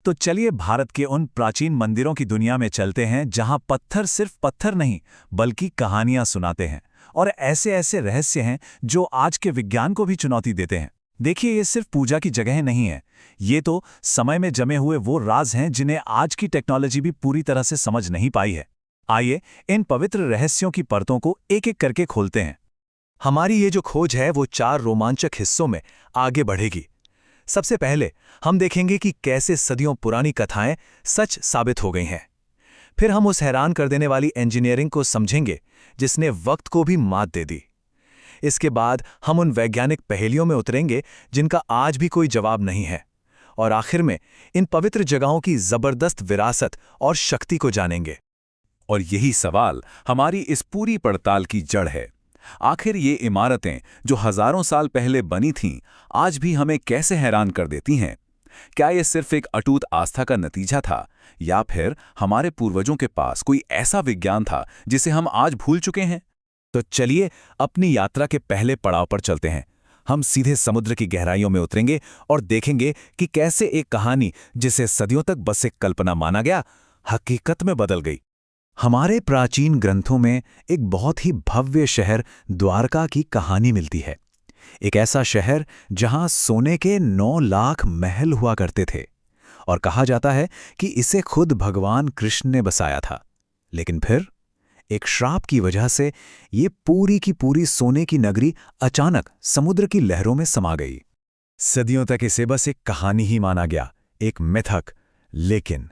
तो चलिए भारत के उन प्राचीन मंदिरों की दुनिया में चलते हैं जहां पत्थर सिर्फ पत्थर नहीं बल्कि कहानियां सुनाते हैं और ऐसे ऐसे रहस्य हैं जो आज के विज्ञान को भी चुनौती देते हैं। देखिए, ये सिर्फ पूजा की जगह नहीं है, ये तो समय में जमे हुए वो राज हैं जिन्हें आज की टेक्नोलॉजी भी पूरी तरह से समझ नहीं पाई है। आइए इन पवित्र रहस्यों की परतों को एक एक करके खोलते हैं। हमारी ये जो खोज है वो 4 रोमांचक हिस्सों में आगे बढ़ेगी। सबसे पहले हम देखेंगे कि कैसे सदियों पुरानी कथाएं सच साबित हो गई हैं। फिर हम उस हैरान कर देने वाली इंजीनियरिंग को समझेंगे जिसने वक्त को भी मात दे दी। इसके बाद हम उन वैज्ञानिक पहेलियों में उतरेंगे जिनका आज भी कोई जवाब नहीं है। और आखिर में इन पवित्र जगहों की जबरदस्त विरासत और शक्ति को जानेंगे। और यही सवाल हमारी इस पूरी पड़ताल की जड़ है। आखिर ये इमारतें जो हजारों साल पहले बनी थीं, आज भी हमें कैसे हैरान कर देती हैं? क्या ये सिर्फ एक अटूट आस्था का नतीजा था, या फिर हमारे पूर्वजों के पास कोई ऐसा विज्ञान था जिसे हम आज भूल चुके हैं? तो चलिए अपनी यात्रा के पहले पड़ाव पर चलते हैं। हम सीधे समुद्र की गहराइयों में उतरेंगे और देखेंगे कि कैसे एक कहानी जिसे सदियों तक बस एक कल्पना माना गया, हकीकत में बदल गई। हमारे प्राचीन ग्रंथों में एक बहुत ही भव्य शहर द्वारका की कहानी मिलती है। एक ऐसा शहर जहां सोने के 9 लाख महल हुआ करते थे और कहा जाता है कि इसे खुद भगवान कृष्ण ने बसाया था। लेकिन फिर एक श्राप की वजह से ये पूरी की पूरी सोने की नगरी अचानक समुद्र की लहरों में समा गई। सदियों तक इसे बस एक कहानी ही माना गया, एक मिथक। लेकिन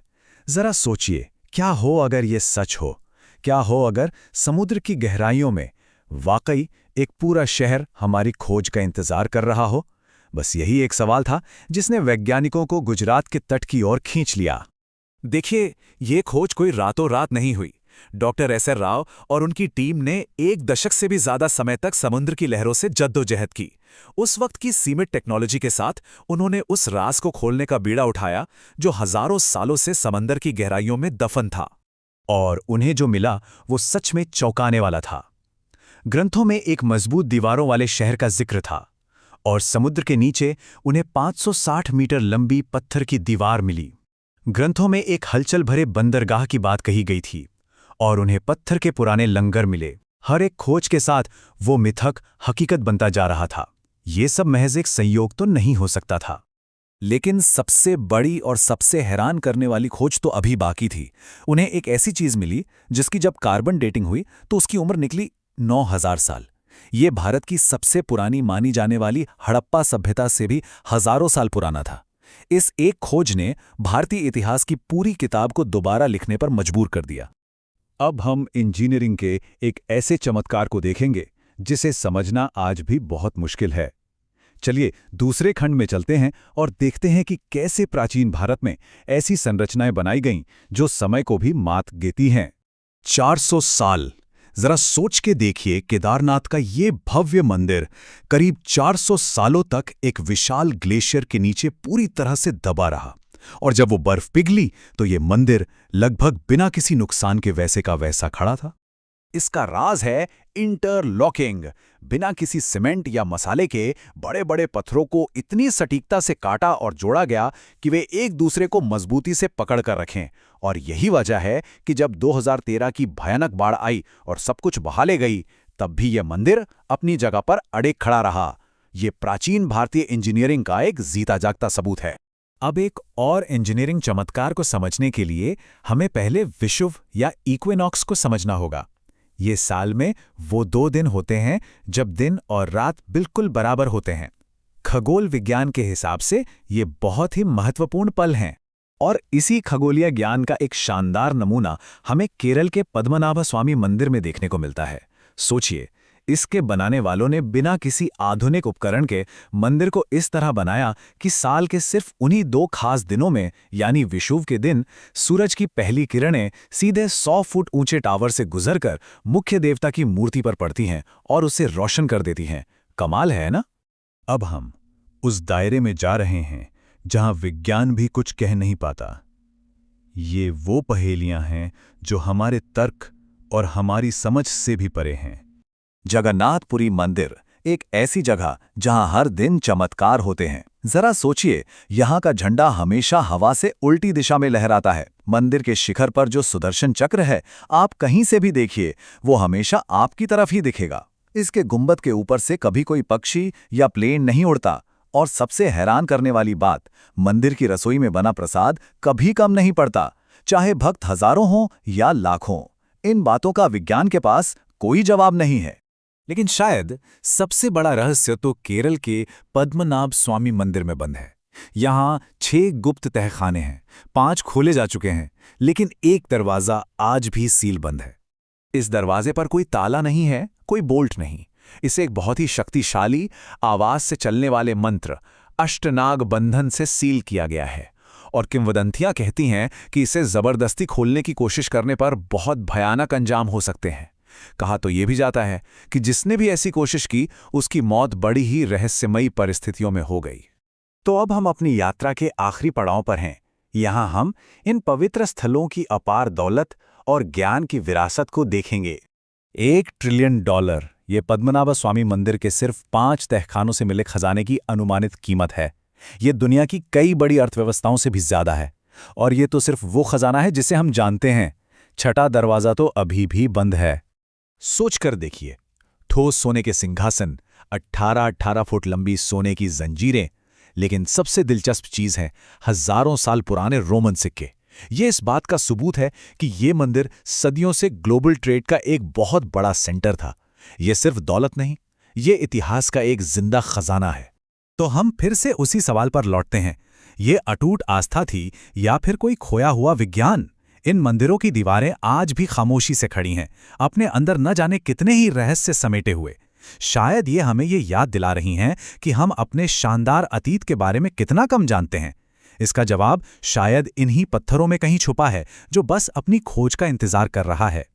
जरा सोचिए, क्या हो अगर ये सच हो? क्या हो अगर समुद्र की गहराइयों में वाकई एक पूरा शहर हमारी खोज का इंतजार कर रहा हो? बस यही एक सवाल था जिसने वैज्ञानिकों को गुजरात के तट की ओर खींच लिया। देखिए, ये खोज कोई रातों रात नहीं हुई। Doctor SR. राव और उनकी टीम ने 1 दशक से भी ज्यादा समय तक समुद्र की लहरों से जद्दोजहद की। उस वक्त की सीमित टेक्नोलॉजी के साथ उन्होंने उस राज को खोलने का बीड़ा उठाया जो हजारों सालों से समंदर की गहराइयों में दफन था। और उन्हें जो मिला वो सच में चौंकाने वाला था। ग्रंथों में एक मजबूत दीवारों वाले शहर का जिक्र था और समुद्र के नीचे उन्हें 560 मीटर लंबी पत्थर की दीवार मिली। ग्रंथों में एक हलचल भरे बंदरगाह की बात कही गई थी और उन्हें पत्थर के पुराने लंगर मिले। हर एक खोज के साथ वो मिथक हकीकत बनता जा रहा था। ये सब महज एक संयोग तो नहीं हो सकता था। लेकिन सबसे बड़ी और सबसे हैरान करने वाली खोज तो अभी बाकी थी। उन्हें एक ऐसी चीज मिली जिसकी जब कार्बन डेटिंग हुई तो उसकी उम्र निकली 9000 साल। ये भारत की सबसे पुरानी मानी जाने वाली हड़प्पा सभ्यता से भी हजारों साल पुराना था। इस एक खोज ने भारतीय इतिहास की पूरी किताब को दोबारा लिखने पर मजबूर कर दिया। अब हम इंजीनियरिंग के एक ऐसे चमत्कार को देखेंगे जिसे समझना आज भी बहुत मुश्किल है। चलिए दूसरे खंड में चलते हैं और देखते हैं कि कैसे प्राचीन भारत में ऐसी संरचनाएं बनाई गईं जो समय को भी मात देती हैं। 400 साल, जरा सोच के देखिए, केदारनाथ का ये भव्य मंदिर करीब 400 सालों तक एक विशाल ग्लेशियर के नीचे पूरी तरह से दबा रहा, और जब वो बर्फ पिघली तो ये मंदिर लगभग बिना किसी नुकसान के वैसे का वैसा खड़ा था। इसका राज है इंटरलॉकिंग। बिना किसी सीमेंट या मसाले के बड़े बड़े पत्थरों को इतनी सटीकता से काटा और जोड़ा गया कि वे एक दूसरे को मजबूती से पकड़ कर रखें। और यही वजह है कि जब 2013 की भयानक बाढ़ आई और सब कुछ बहा ले गई, तब भी यह मंदिर अपनी जगह पर अड़े खड़ा रहा। ये प्राचीन भारतीय इंजीनियरिंग का एक जीता जागता सबूत है। अब एक और इंजीनियरिंग चमत्कार को समझने के लिए हमें पहले विषुव या इक्विनॉक्स को समझना होगा। ये साल में वो 2 दिन होते हैं जब दिन और रात बिल्कुल बराबर होते हैं। खगोल विज्ञान के हिसाब से ये बहुत ही महत्वपूर्ण पल हैं। और इसी खगोलीय ज्ञान का एक शानदार नमूना हमें केरल के पद्मनाभ स्वामी मंदिर में देखने को मिलता है। सोचिए, इसके बनाने वालों ने बिना किसी आधुनिक उपकरण के मंदिर को इस तरह बनाया कि साल के सिर्फ उन्हीं 2 खास दिनों में, यानी विषुव के दिन, सूरज की पहली किरणें सीधे 100 फुट ऊंचे टावर से गुजरकर मुख्य देवता की मूर्ति पर पड़ती हैं और उसे रोशन कर देती हैं। कमाल है ना? अब हम उस दायरे में जा रहे हैं जहां विज्ञान भी कुछ कह नहीं पाता। ये वो पहेलियां हैं जो हमारे तर्क और हमारी समझ से भी परे हैं। जगन्नाथपुरी मंदिर, एक ऐसी जगह जहां हर दिन चमत्कार होते हैं। जरा सोचिए, यहाँ का झंडा हमेशा हवा से उल्टी दिशा में लहराता है। मंदिर के शिखर पर जो सुदर्शन चक्र है, आप कहीं से भी देखिए, वो हमेशा आपकी तरफ ही दिखेगा। इसके गुंबद के ऊपर से कभी कोई पक्षी या प्लेन नहीं उड़ता। और सबसे हैरान करने वाली बात, मंदिर की रसोई में बना प्रसाद कभी कम नहीं पड़ता, चाहे भक्त हजारों हों या लाखों। इन बातों का विज्ञान के पास कोई जवाब नहीं है। लेकिन शायद सबसे बड़ा रहस्य तो केरल के पद्मनाभ स्वामी मंदिर में बंद है। यहाँ 6 गुप्त तहखाने हैं, 5 खोले जा चुके हैं, लेकिन एक दरवाजा आज भी सील बंद है। इस दरवाजे पर कोई ताला नहीं है, कोई बोल्ट नहीं। इसे एक बहुत ही शक्तिशाली आवाज से चलने वाले मंत्र अष्टनाग बंधन से सील किया गया है। और किंवदंतियां कहती हैं कि इसे जबरदस्ती खोलने की कोशिश करने पर बहुत भयानक अंजाम हो सकते हैं। कहा तो यह भी जाता है कि जिसने भी ऐसी कोशिश की, उसकी मौत बड़ी ही रहस्यमयी परिस्थितियों में हो गई। तो अब हम अपनी यात्रा के आखिरी पड़ाव पर हैं। यहाँ हम इन पवित्र स्थलों की अपार दौलत और ज्ञान की विरासत को देखेंगे। $1 ट्रिलियन, ये पद्मनाभ स्वामी मंदिर के सिर्फ 5 तहखानों से मिले खजाने की अनुमानित कीमत है। ये दुनिया की कई बड़ी अर्थव्यवस्थाओं से भी ज्यादा है। और ये तो सिर्फ वो खजाना है जिसे हम जानते हैं। 6ठा दरवाजा तो अभी भी बंद है। सोचकर देखिए, ठोस सोने के सिंहासन, 18-18 फुट लंबी सोने की जंजीरें, लेकिन सबसे दिलचस्प चीज है हजारों साल पुराने रोमन सिक्के। ये इस बात का सबूत है कि ये मंदिर सदियों से ग्लोबल ट्रेड का एक बहुत बड़ा सेंटर था। ये सिर्फ दौलत नहीं, ये इतिहास का एक जिंदा खजाना है। तो हम फिर से उसी सवाल पर लौटते हैं, ये अटूट आस्था थी या फिर कोई खोया हुआ विज्ञान? इन मंदिरों की दीवारें आज भी खामोशी से खड़ी हैं, अपने अंदर न जाने कितने ही रहस्य समेटे हुए। शायद ये हमें ये याद दिला रही हैं कि हम अपने शानदार अतीत के बारे में कितना कम जानते हैं। इसका जवाब शायद इन्हीं पत्थरों में कहीं छुपा है, जो बस अपनी खोज का इंतजार कर रहा है।